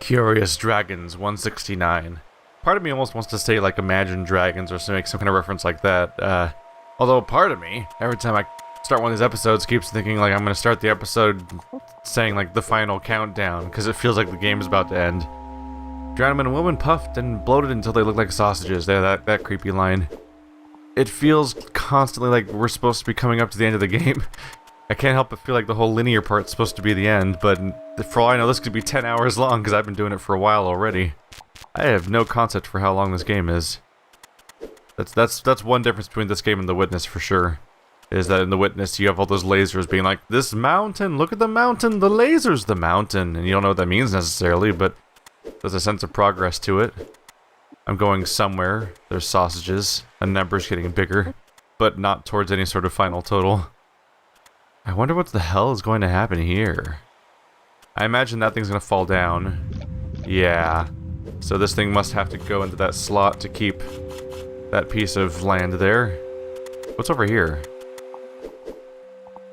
Curious Dragons 169. Part of me almost wants to say like Imagine Dragons or make some kind of reference like that. Although part of me, every time I start one of these episodes, keeps thinking like I'm going to start the episode saying like the final countdown, because it feels like the game is about to end. Drowned men and women puffed and bloated until they looked like sausages. There, that creepy line. It feels constantly like we're supposed to be coming up to the end of the game. I can't help but feel like the whole linear part's supposed to be the end, but for all I know, this could be 10 hours long because I've been doing it for a while already. I have no concept for how long this game is. That's one difference between this game and The Witness for sure. Is that in The Witness you have all those lasers being like, this mountain, look at the mountain, the laser's the mountain, and you don't know what that means necessarily, but there's a sense of progress to it. I'm going somewhere, there's sausages, a number's getting bigger, but not towards any sort of final total. I wonder what the hell is going to happen here. I imagine that thing's gonna fall down. Yeah. So this thing must have to go into that slot to keep that piece of land there. What's over here?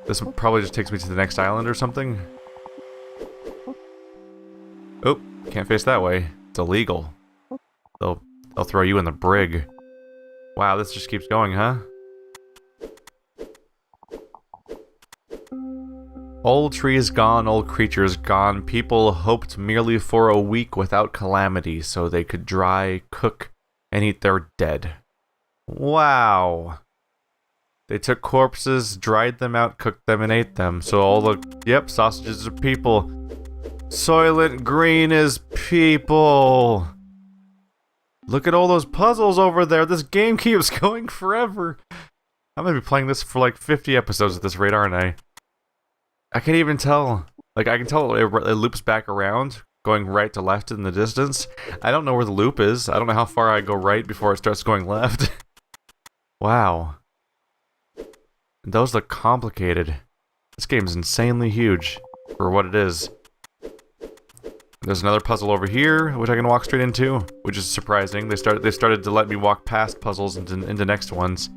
This probably just takes me to the next island or something. Oh, can't face that way. It's illegal. They'll throw you in the brig. Wow, this just keeps going, huh? Old trees gone, old creatures gone. People hoped merely for a week without calamity so they could dry, cook, and eat their dead. Wow. They took corpses, dried them out, cooked them, and ate them. So all the... Yep, sausages are people. Soylent Green is people. Look at all those puzzles over there. This game keeps going forever. I'm gonna be playing this for like 50 episodes at this rate, aren't I? I can't even tell. Like, I can tell it loops back around, going right to left in the distance. I don't know where the loop is. I don't know how far I go right before it starts going left. Wow. Those look complicated. This game's insanely huge for what it is. There's another puzzle over here, which I can walk straight into, which is surprising. They started to let me walk past puzzles into next ones.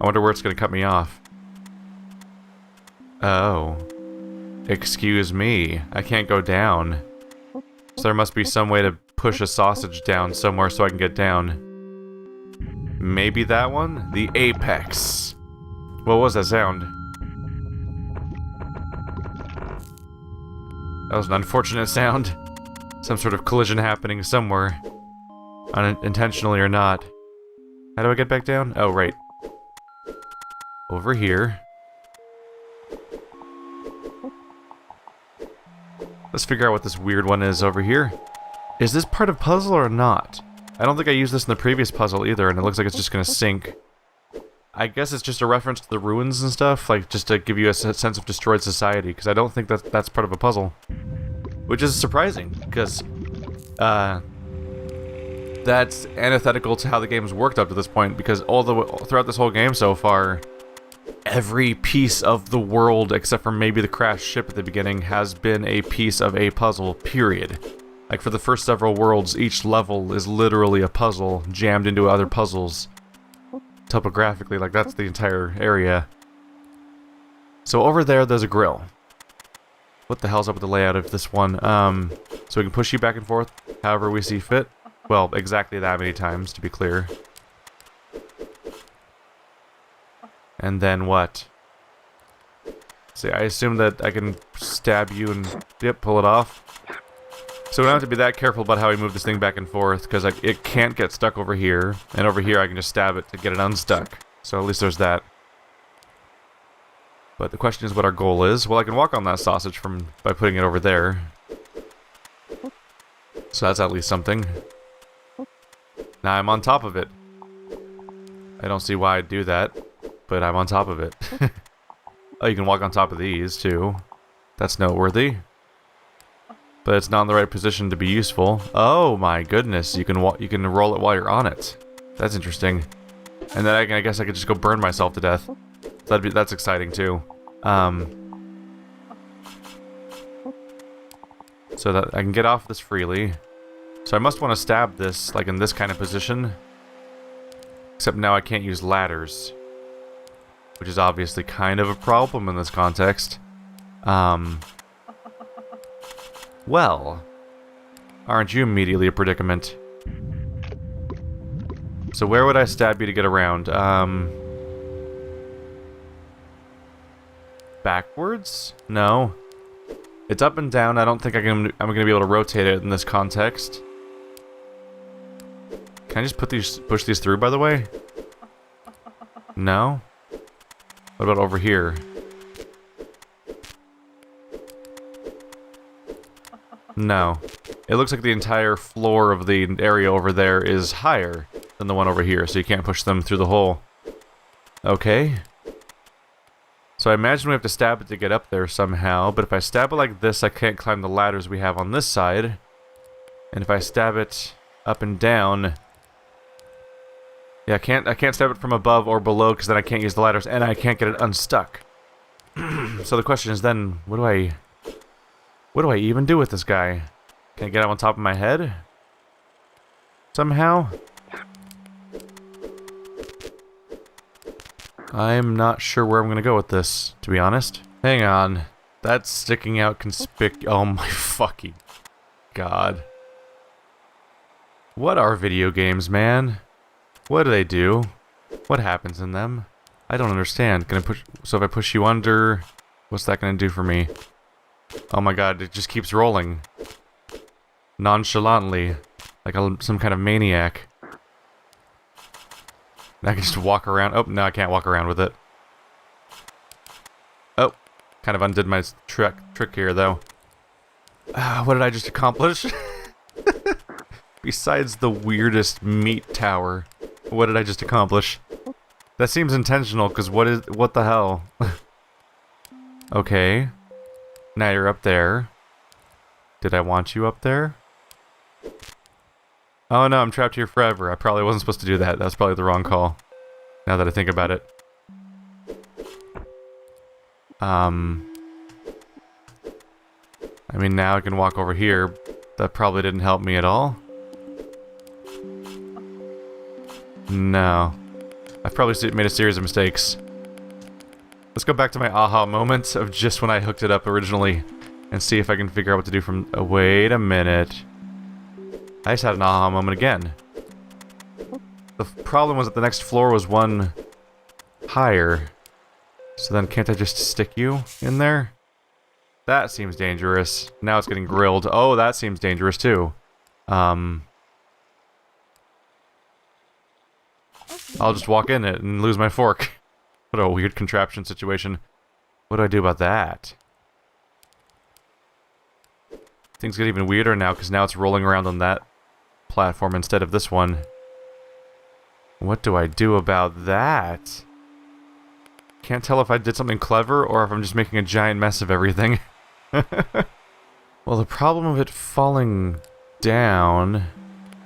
I wonder where it's going to cut me off. Oh. Excuse me, I can't go down. So there must be some way to push a sausage down somewhere so I can get down. Maybe that one? The apex. What was that sound? That was an unfortunate sound. Some sort of collision happening somewhere. Unintentionally or not. How do I get back down? Oh, right. Over here. Let's figure out what this weird one is over here. Is this part of puzzle or not? I don't think I used this in the previous puzzle either, and it looks like it's just gonna sink. I guess it's just a reference to the ruins and stuff, like just to give you a sense of destroyed society, because I don't think that's part of a puzzle. Which is surprising, because that's antithetical to how the game's worked up to this point, because throughout this whole game so far, every piece of the world, except for maybe the crashed ship at the beginning, has been a piece of a puzzle, period. Like, for the first several worlds, each level is literally a puzzle jammed into other puzzles. Topographically, like, that's the entire area. So over there's a grill. What the hell's up with the layout of this one? So we can push you back and forth however we see fit. Well, exactly that many times, to be clear. And then what? See, I assume that I can stab you and, yep, pull it off. So we don't have to be that careful about how we move this thing back and forth, because it can't get stuck over here, and over here I can just stab it to get it unstuck. So at least there's that. But the question is what our goal is. Well, I can walk on that sausage by putting it over there. So that's at least something. Now I'm on top of it. I don't see why I'd do that, but I'm on top of it. Oh, you can walk on top of these, too. That's noteworthy. But it's not in the right position to be useful. Oh my goodness, you can roll it while you're on it. That's interesting. And then I guess I could just go burn myself to death. That's exciting, too. So that I can get off this freely. So I must want to stab this, like in this kind of position. Except now I can't use ladders. Which is obviously kind of a problem in this context. Well, aren't you immediately a predicament? So where would I stab you to get around? Backwards? No. It's up and down. I don't think I'm gonna be able to rotate it in this context. Can I just push these through, by the way? No? What about over here? No. It looks like the entire floor of the area over there is higher than the one over here, so you can't push them through the hole. Okay. So I imagine we have to stab it to get up there somehow, but if I stab it like this, I can't climb the ladders we have on this side. And if I stab it up and down... Yeah, I can't stab it from above or below, because then I can't use the ladders, and I can't get it unstuck. So the question is then, what do I even do with this guy? Can I get him on top of my head? Somehow? I'm not sure where I'm gonna go with this, to be honest. Hang on. That's sticking out oh my fucking god. What are video games, man? What do they do? What happens in them? I don't understand. Can I push... So if I push you under... What's that gonna do for me? Oh my god, it just keeps rolling. Nonchalantly. Like some kind of maniac. I can just walk around. Oh, no, I can't walk around with it. Oh, kind of undid my trick here, though. What did I just accomplish? Besides the weirdest meat tower, what did I just accomplish? That seems intentional, because what the hell? Okay. Now you're up there. Did I want you up there? Oh no, I'm trapped here forever. I probably wasn't supposed to do that. That was probably the wrong call. Now that I think about it. I mean, now I can walk over here. That probably didn't help me at all. No. I've probably made a series of mistakes. Let's go back to my aha moment of just when I hooked it up originally and see if I can figure out what to do from... Oh, wait a minute. I just had an aha moment again. The problem was that the next floor was one higher. So then can't I just stick you in there? That seems dangerous. Now it's getting grilled. Oh, that seems dangerous too. I'll just walk in it and lose my fork. What a weird contraption situation. What do I do about that? Things get even weirder now because now it's rolling around on that platform instead of this one. What do I do about that? Can't tell if I did something clever or if I'm just making a giant mess of everything. Well, the problem of it falling down...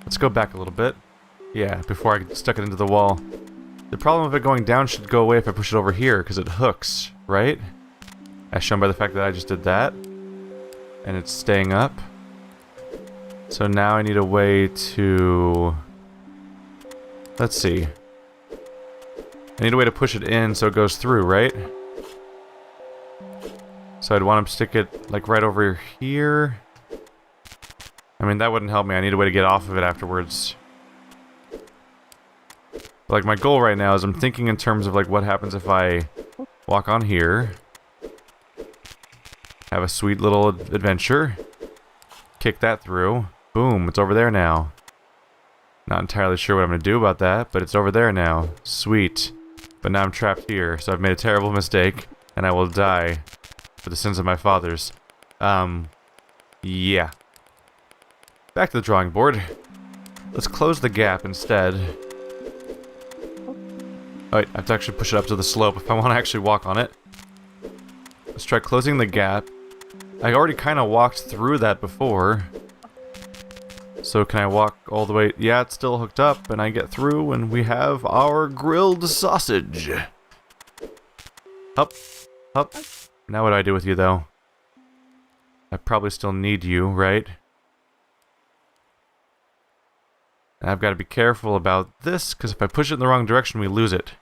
Let's go back a little bit. Yeah, before I stuck it into the wall. The problem of it going down should go away if I push it over here, because it hooks, right? As shown by the fact that I just did that. And it's staying up. So now I need a way to... Let's see. I need a way to push it in so it goes through, right? So I'd want to stick it, like, right over here. I mean, that wouldn't help me. I need a way to get off of it afterwards. Like, my goal right now is I'm thinking in terms of, like, what happens if I walk on here. Have a sweet little adventure. Kick that through. Boom, it's over there now. Not entirely sure what I'm going to do about that, but it's over there now. Sweet. But now I'm trapped here, so I've made a terrible mistake, and I will die for the sins of my fathers. Yeah. Back to the drawing board. Let's close the gap instead. Oh, wait, I have to actually push it up to the slope if I want to actually walk on it. Let's try closing the gap. I already kind of walked through that before. So can I walk all the way? Yeah, it's still hooked up, and I get through, and we have our grilled sausage. Up, up. Now what do I do with you, though? I probably still need you, right? And I've got to be careful about this, because if I push it in the wrong direction, we lose it.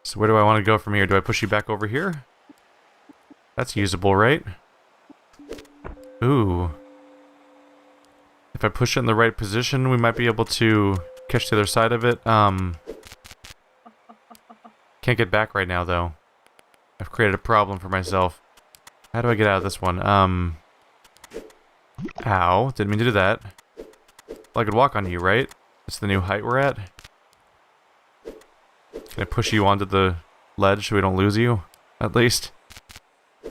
So where do I want to go from here? Do I push you back over here? That's usable, right? Ooh. If I push it in the right position, we might be able to catch the other side of it. Can't get back right now, though. I've created a problem for myself. How do I get out of this one? Ow. Didn't mean to do that. Well, I could walk on you, right? It's the new height we're at. Can I push you onto the ledge so we don't lose you? At least. How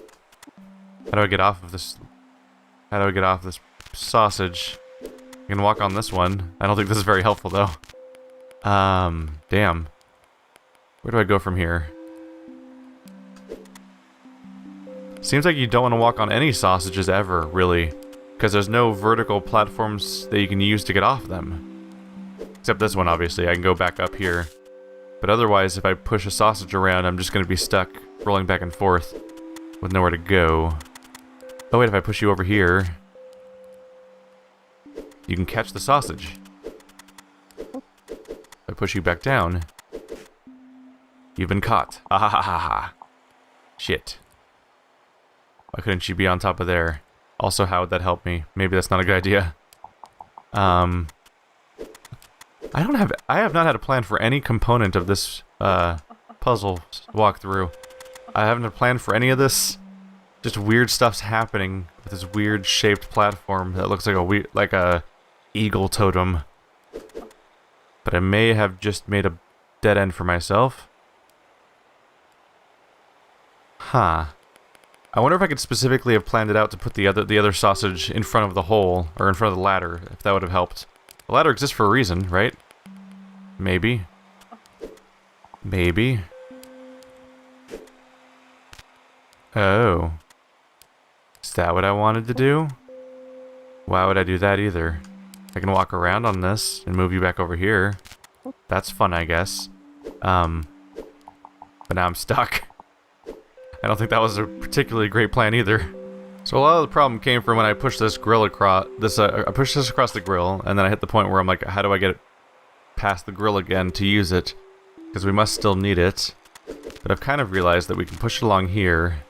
do I get off of this? How do I get off this sausage? I can walk on this one. I don't think this is very helpful, though. Damn. Where do I go from here? Seems like you don't want to walk on any sausages ever, really. Because there's no vertical platforms that you can use to get off them. Except this one, obviously. I can go back up here. But otherwise, if I push a sausage around, I'm just going to be stuck rolling back and forth with nowhere to go. Oh wait, if I push you over here, you can catch the sausage. If I push you back down, you've been caught. Ah ha ha ha ha. Shit. Why couldn't you be on top of there? Also, how would that help me? Maybe that's not a good idea. I have not had a plan for any component of this puzzle walkthrough. I haven't had a plan for any of this. Just weird stuff's happening with this weird shaped platform that looks like a eagle totem. But I may have just made a dead end for myself. Huh. I wonder if I could specifically have planned it out to put the other sausage in front of the hole, or in front of the ladder, if that would have helped. The ladder exists for a reason, right? Maybe. Maybe. Oh. Is that what I wanted to do? Why would I do that either? I can walk around on this and move you back over here. That's fun, I guess. But now I'm stuck. I don't think that was a particularly great plan either. So a lot of the problem came from when I pushed this grill across I pushed this across the grill, and then I hit the point where I'm like, how do I get it past the grill again to use it? Because we must still need it. But I've kind of realized that we can push it along here.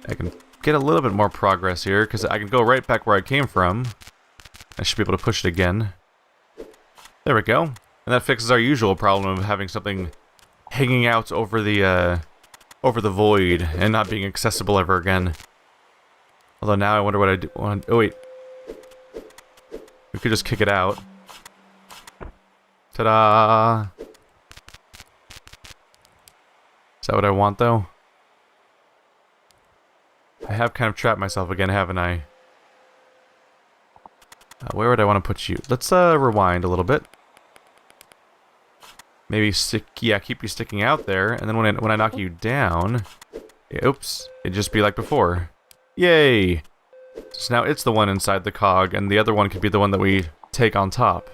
I can get a little bit more progress here, because I can go right back where I came from. I should be able to push it again. There we go. And that fixes our usual problem of having something hanging out over the void and not being accessible ever again. Although now I wonder what I do. Oh wait. We could just kick it out. Ta-da! Is that what I want, though? I have kind of trapped myself again, haven't I? Where would I want to put you? Let's rewind a little bit. Maybe keep you sticking out there, and then when I knock you down, oops, it'd just be like before. Yay! So now it's the one inside the cog, and the other one could be the one that we take on top,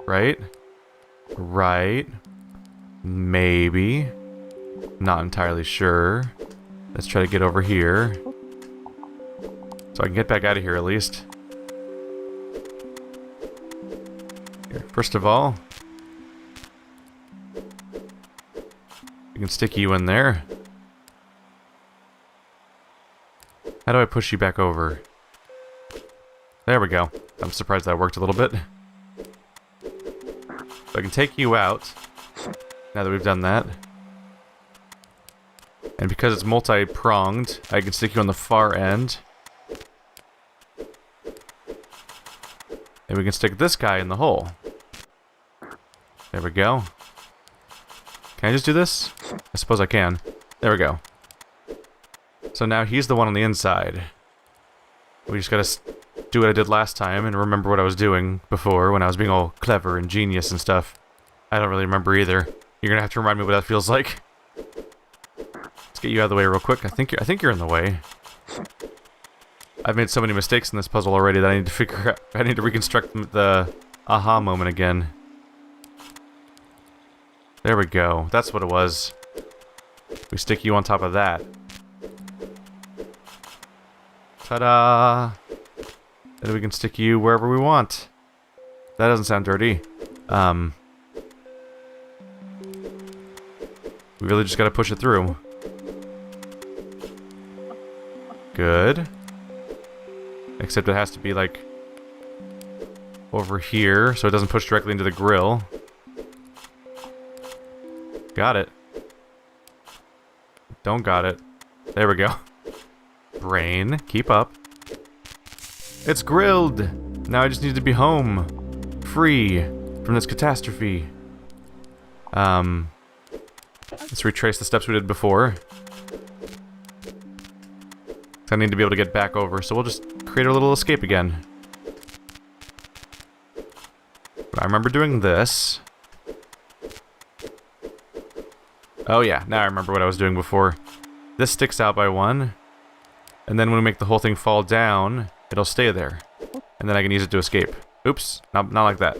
right? Right? Maybe. Not entirely sure. Let's try to get over here. So I can get back out of here at least. Here, first of all, we can stick you in there. How do I push you back over? There we go. I'm surprised that worked a little bit. So I can take you out, now that we've done that. And because it's multi-pronged, I can stick you on the far end. And we can stick this guy in the hole. There we go. Can I just do this? I suppose I can. There we go. So now he's the one on the inside. We just gotta do what I did last time and remember what I was doing before when I was being all clever and genius and stuff. I don't really remember either. You're gonna have to remind me what that feels like. Let's get you out of the way real quick. I think you're in the way. I've made so many mistakes in this puzzle already that I need to figure out. I need to reconstruct the aha moment again. There we go. That's what it was. We stick you on top of that. Ta-da! Then we can stick you wherever we want. That doesn't sound dirty. We really just gotta push it through. Good. Except it has to be like over here so it doesn't push directly into the grill. Got it. Don't got it. There we go. Brain, keep up. It's grilled! Now I just need to be home. Free from this catastrophe. Let's retrace the steps we did before. I need to be able to get back over, so we'll just create a little escape again. I remember doing this. Oh yeah, now I remember what I was doing before. This sticks out by one, and then when we make the whole thing fall down, it'll stay there. And then I can use it to escape. Oops, not like that.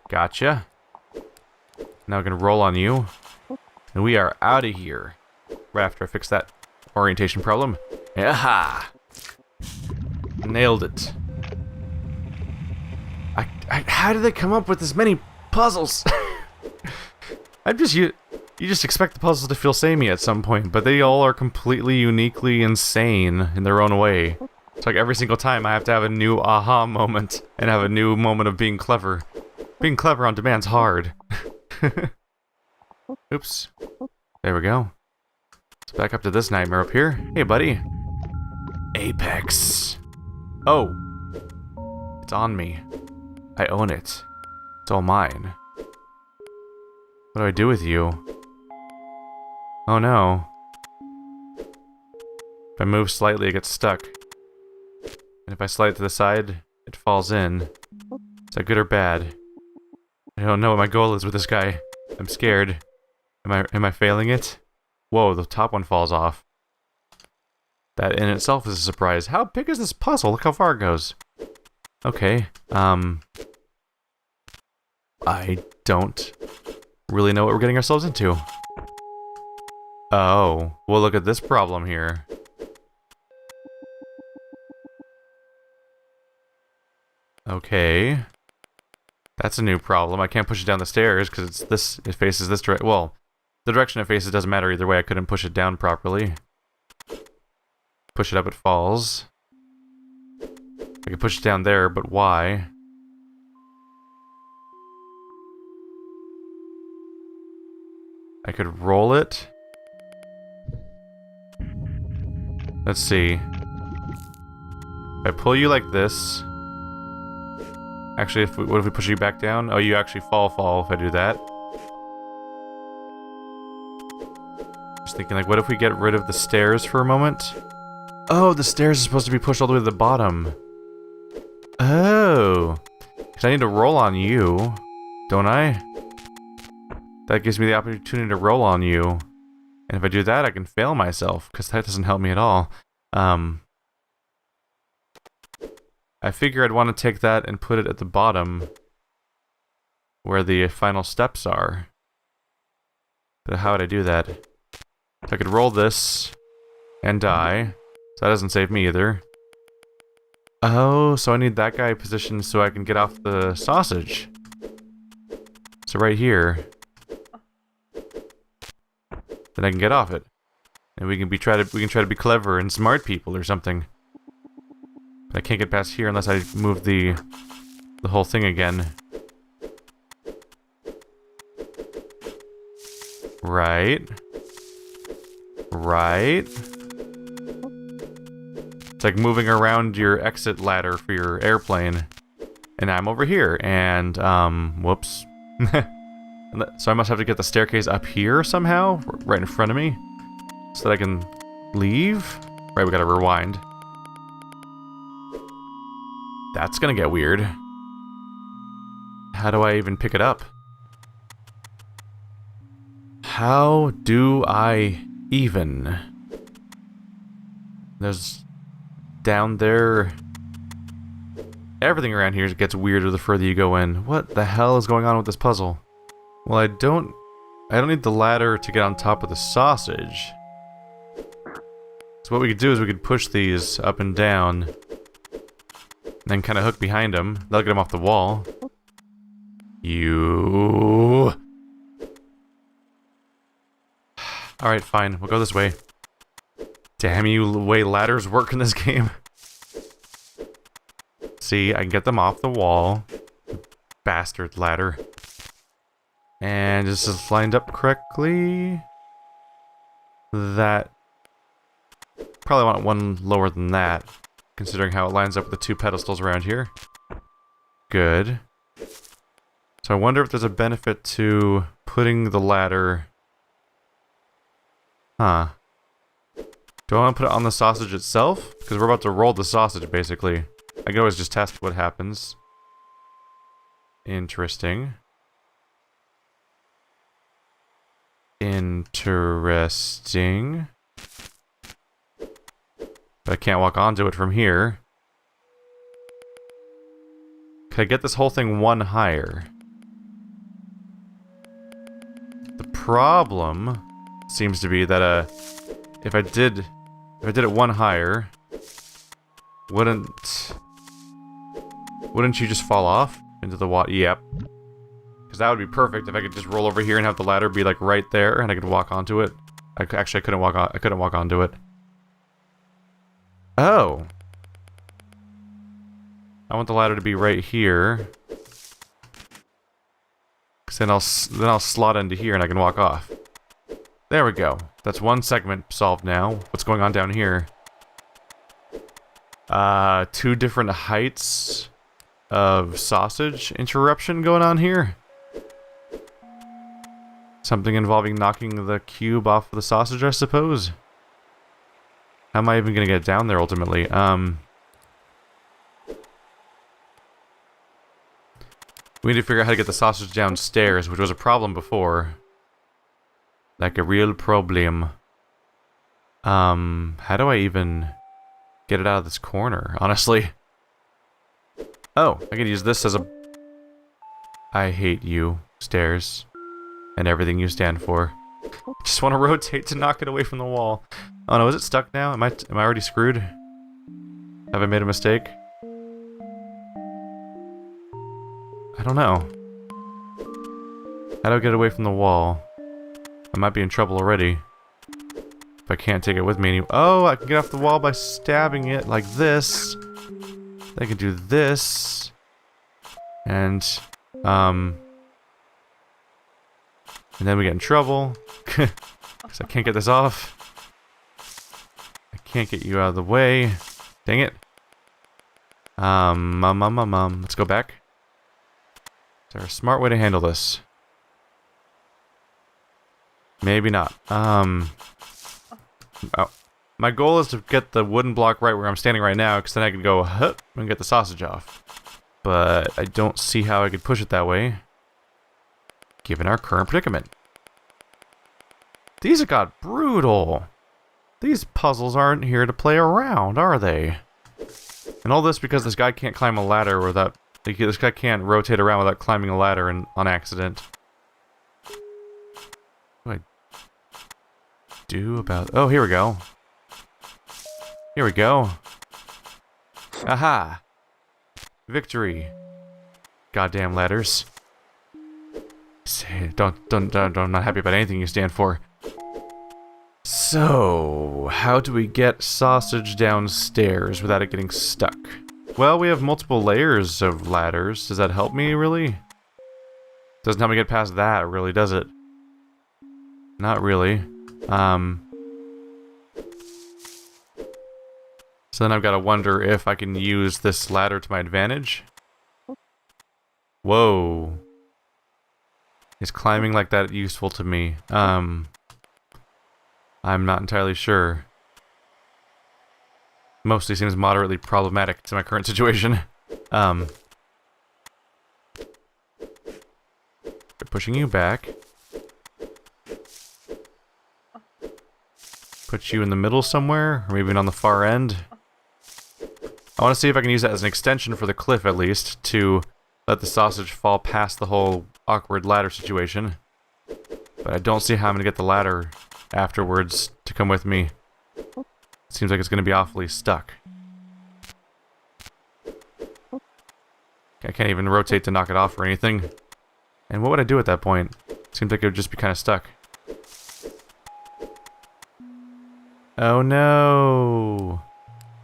Gotcha. Now I can roll on you. And we are out of here. Right after I fix that orientation problem. Aha! Nailed it. How did they come up with this many puzzles? You just expect the puzzles to feel samey at some point, but they all are completely uniquely insane in their own way. It's like every single time I have to have a new aha moment and have a new moment of being clever. Being clever on demand's hard. Oops. There we go. Let's back up to this nightmare up here. Hey, buddy. Apex. Oh. It's on me. I own it. It's all mine. What do I do with you? Oh no. If I move slightly, it gets stuck. And if I slide it to the side, it falls in. Is that good or bad? I don't know what my goal is with this guy. I'm scared. Am I failing it? Whoa, the top one falls off. That in itself is a surprise. How big is this puzzle? Look how far it goes. Okay, I don't really know what we're getting ourselves into. Oh, well look at this problem here. Okay. That's a new problem. I can't push it down the stairs because it faces this direction. Well, the direction it faces doesn't matter either way. I couldn't push it down properly. Push it up, it falls. I could push it down there, but why? I could roll it. Let's see. If I pull you like this... Actually, what if we push you back down? Oh, you actually fall if I do that. Just thinking, like, what if we get rid of the stairs for a moment? Oh, the stairs are supposed to be pushed all the way to the bottom. Oh. Because I need to roll on you, don't I? That gives me the opportunity to roll on you. And if I do that, I can fail myself, because that doesn't help me at all. I figure I'd want to take that and put it at the bottom where the final steps are. But how would I do that? So I could roll this and die. So that doesn't save me either. Oh, so I need that guy positioned so I can get off the sausage. So right here. Then I can get off it. And we can try to be clever and smart people or something. But I can't get past here unless I move the whole thing again. Right. Right. It's like moving around your exit ladder for your airplane. And I'm over here, and, whoops. So I must have to get the staircase up here somehow, right in front of me, so that I can leave? Right, we gotta rewind. That's gonna get weird. How do I even pick it up? How do I even? There's... down there... Everything around here gets weirder the further you go in. What the hell is going on with this puzzle? Well, I don't need the ladder to get on top of the sausage. So what we could do is we could push these up and down. And then kind of hook behind them. That'll get them off the wall. You... Alright, fine. We'll go this way. Damn you, the way ladders work in this game. see, I can get them off the wall. Bastard ladder. And this is lined up correctly. That... Probably want one lower than that, considering how it lines up with the two pedestals around here. Good. So I wonder if there's a benefit to putting the ladder... Huh. Do I want to put it on the sausage itself? Because we're about to roll the sausage, basically. I can always just test what happens. Interesting. Interesting. But I can't walk onto it from here. Could I get this whole thing one higher? The problem seems to be that if I did it one higher, wouldn't you just fall off into the water? Yep. Because that would be perfect if I could just roll over here and have the ladder be like right there, and I could walk onto it. Actually, I couldn't walk onto it. Oh. I want the ladder to be right here. Cause then I'll slot into here and I can walk off. There we go. That's one segment solved now. What's going on down here? Two different heights of sausage interruption going on here. Something involving knocking the cube off of the sausage, I suppose. How am I even gonna get down there ultimately? We need to figure out how to get the sausage downstairs, which was a problem before. Like a real problem. How do I even get it out of this corner, honestly? Oh, I can use this as a... I hate you, stairs. And everything you stand for. Just want to rotate to knock it away from the wall. Oh no, is it stuck now? Am I already screwed? Have I made a mistake? I don't know. How do I get away from the wall? I might be in trouble already. If I can't take it with me anymore. Oh, I can get off the wall by stabbing it like this. I can do this. And then we get in trouble. Because I can't get this off. I can't get you out of the way. Dang it. Let's go back. Is there a smart way to handle this? Maybe not. Oh. My goal is to get the wooden block right where I'm standing right now, because then I can go hup and get the sausage off. But I don't see how I could push it that way, given our current predicament. These have got brutal. These puzzles aren't here to play around, are they? And all this because this guy can't climb a ladder without... Like, this guy can't rotate around without climbing a ladder on accident. What do I do about... Oh, here we go. Here we go. Aha! Victory. Goddamn ladders. I'm not happy about anything you stand for. So, how do we get sausage downstairs without it getting stuck? Well, we have multiple layers of ladders. Does that help me, really? Doesn't help me get past that, really, does it? Not really. So then I've got to wonder if I can use this ladder to my advantage. Whoa. Is climbing like that useful to me? I'm not entirely sure. Mostly seems moderately problematic to my current situation. Pushing you back. Put you in the middle somewhere, or maybe even on the far end. I want to see if I can use that as an extension for the cliff, at least, to let the sausage fall past the whole awkward ladder situation. But I don't see how I'm going to get the ladder afterwards to come with me. Seems like it's going to be awfully stuck. I can't even rotate to knock it off or anything. And what would I do at that point? Seems like it would just be kind of stuck. Oh no!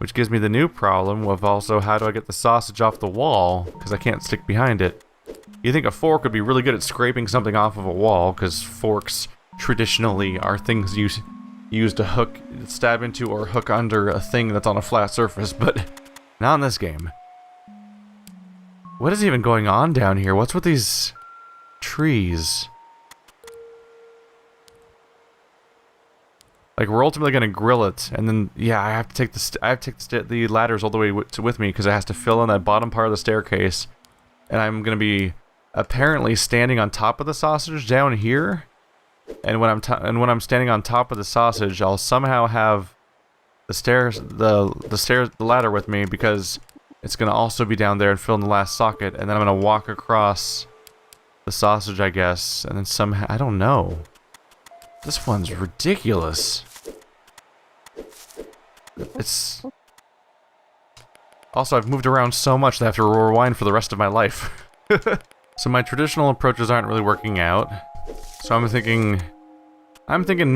Which gives me the new problem of also how do I get the sausage off the wall, because I can't stick behind it. You think a fork would be really good at scraping something off of a wall, because forks traditionally are things used to hook, stab into, or hook under a thing that's on a flat surface, but not in this game. What is even going on down here? What's with these trees? Like, we're ultimately gonna grill it, and then, yeah, I have to take the ladders all the way with me, because it has to fill in that bottom part of the staircase. And I'm gonna be apparently standing on top of the sausage down here. And when I'm standing on top of the sausage, I'll somehow have the ladder with me, because it's gonna also be down there and fill in the last socket, and then I'm gonna walk across the sausage, I guess, and then somehow, I don't know. This one's ridiculous. It's... Also, I've moved around so much that I have to rewind for the rest of my life. So my traditional approaches aren't really working out. So I'm thinking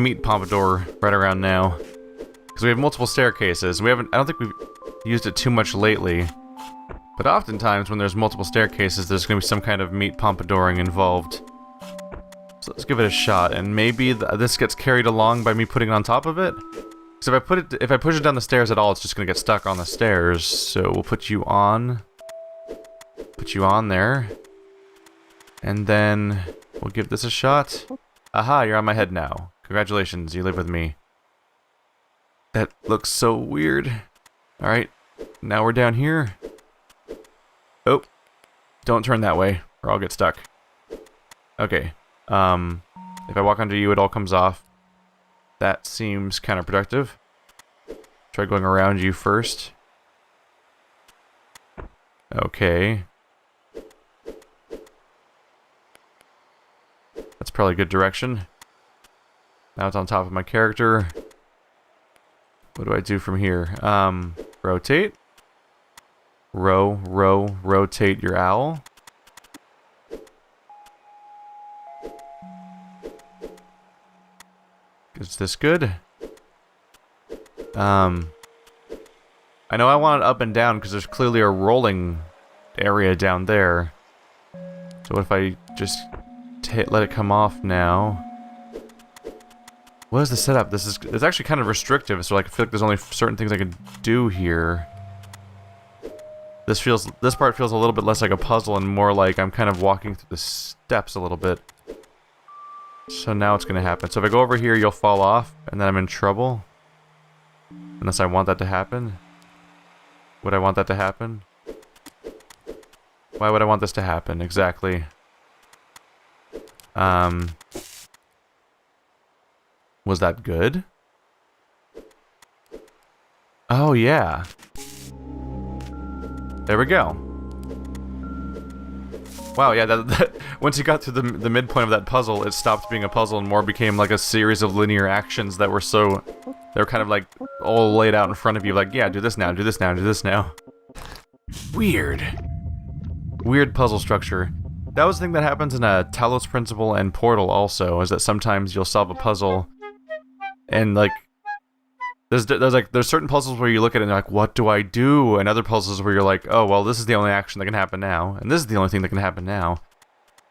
meat pompadour right around now. Because we have multiple staircases. I don't think we've used it too much lately. But oftentimes when there's multiple staircases, there's going to be some kind of meat pompadouring involved. So let's give it a shot, and maybe this gets carried along by me putting it on top of it. Because if I push it down the stairs at all, it's just gonna get stuck on the stairs. So we'll put you on there, and then we'll give this a shot. Aha! You're on my head now. Congratulations, you live with me. That looks so weird. All right, now we're down here. Oh, don't turn that way, or I'll get stuck. Okay. If I walk under you, it all comes off. That seems counterproductive. Try going around you first. Okay. That's probably a good direction. Now it's on top of my character. What do I do from here? Rotate. Rotate your owl. Is this good? I know I want it up and down because there's clearly a rolling area down there. So what if I just let it come off now? What is the setup? It's actually kind of restrictive, so like, I feel like there's only certain things I can do here. This part feels a little bit less like a puzzle and more like I'm kind of walking through the steps a little bit. So now it's gonna happen. So if I go over here, you'll fall off, and then I'm in trouble. Unless I want that to happen. Would I want that to happen? Why would I want this to happen? Exactly. Was that good? Oh, yeah. There we go. Wow, yeah, once you got to the midpoint of that puzzle, it stopped being a puzzle and more became like a series of linear actions that were they were kind of like all laid out in front of you, like, yeah, do this now, do this now, do this now. Weird. Weird puzzle structure. That was the thing that happens in a Talos Principle and Portal also, is that sometimes you'll solve a puzzle and like there's certain puzzles where you look at it and you're like, what do I do? And other puzzles where you're like, oh, well, this is the only action that can happen now, and this is the only thing that can happen now.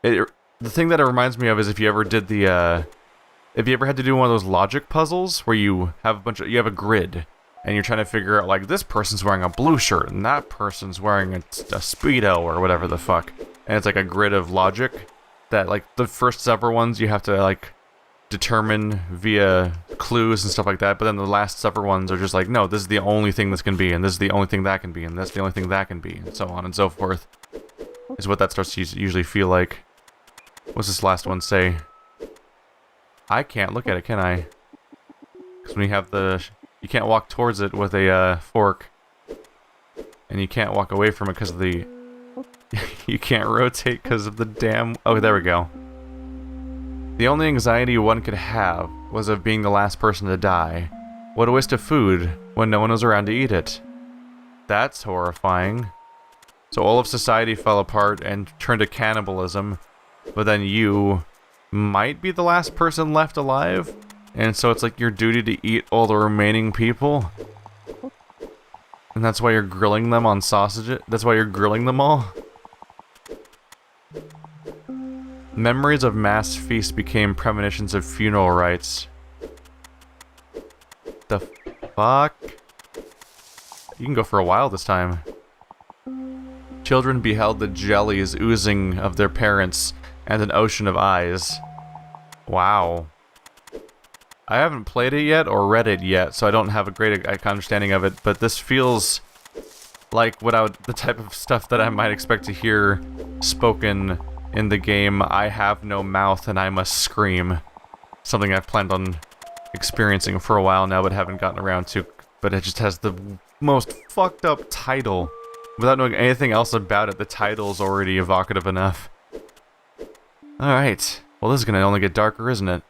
The thing that it reminds me of is if you ever had to do one of those logic puzzles where you have a grid, and you're trying to figure out, like, this person's wearing a blue shirt, and that person's wearing a Speedo, or whatever the fuck. And it's like a grid of logic that, like, the first several ones you have to, like, determine via clues and stuff like that, but then the last several ones are just like, no, this is the only thing this can be, and this is the only thing that can be, and that's the only thing that can be, and so on and so forth, is what that starts to usually feel like. What's this last one say? I can't look at it, can I? Because when you have you can't walk towards it with a fork, and you can't walk away from it because of the you can't rotate because of the damn... Oh, there we go. The only anxiety one could have was of being the last person to die. What a waste of food when no one was around to eat it. That's horrifying. So all of society fell apart and turned to cannibalism, but then you might be the last person left alive, and so it's like your duty to eat all the remaining people. And that's why you're grilling them on sausage? That's why you're grilling them all? Memories of mass feast became premonitions of funeral rites. The fuck? You can go for a while this time. Children beheld the jellies oozing of their parents and an ocean of eyes. Wow. I haven't played it yet or read it yet, so I don't have a great understanding of it, but this feels like the type of stuff that I might expect to hear spoken in the game I Have No Mouth and I Must Scream. Something I've planned on experiencing for a while now but haven't gotten around to, but it just has the most fucked up title. Without knowing anything else about it, the title's already evocative enough. Alright. Well, this is gonna only get darker, isn't it?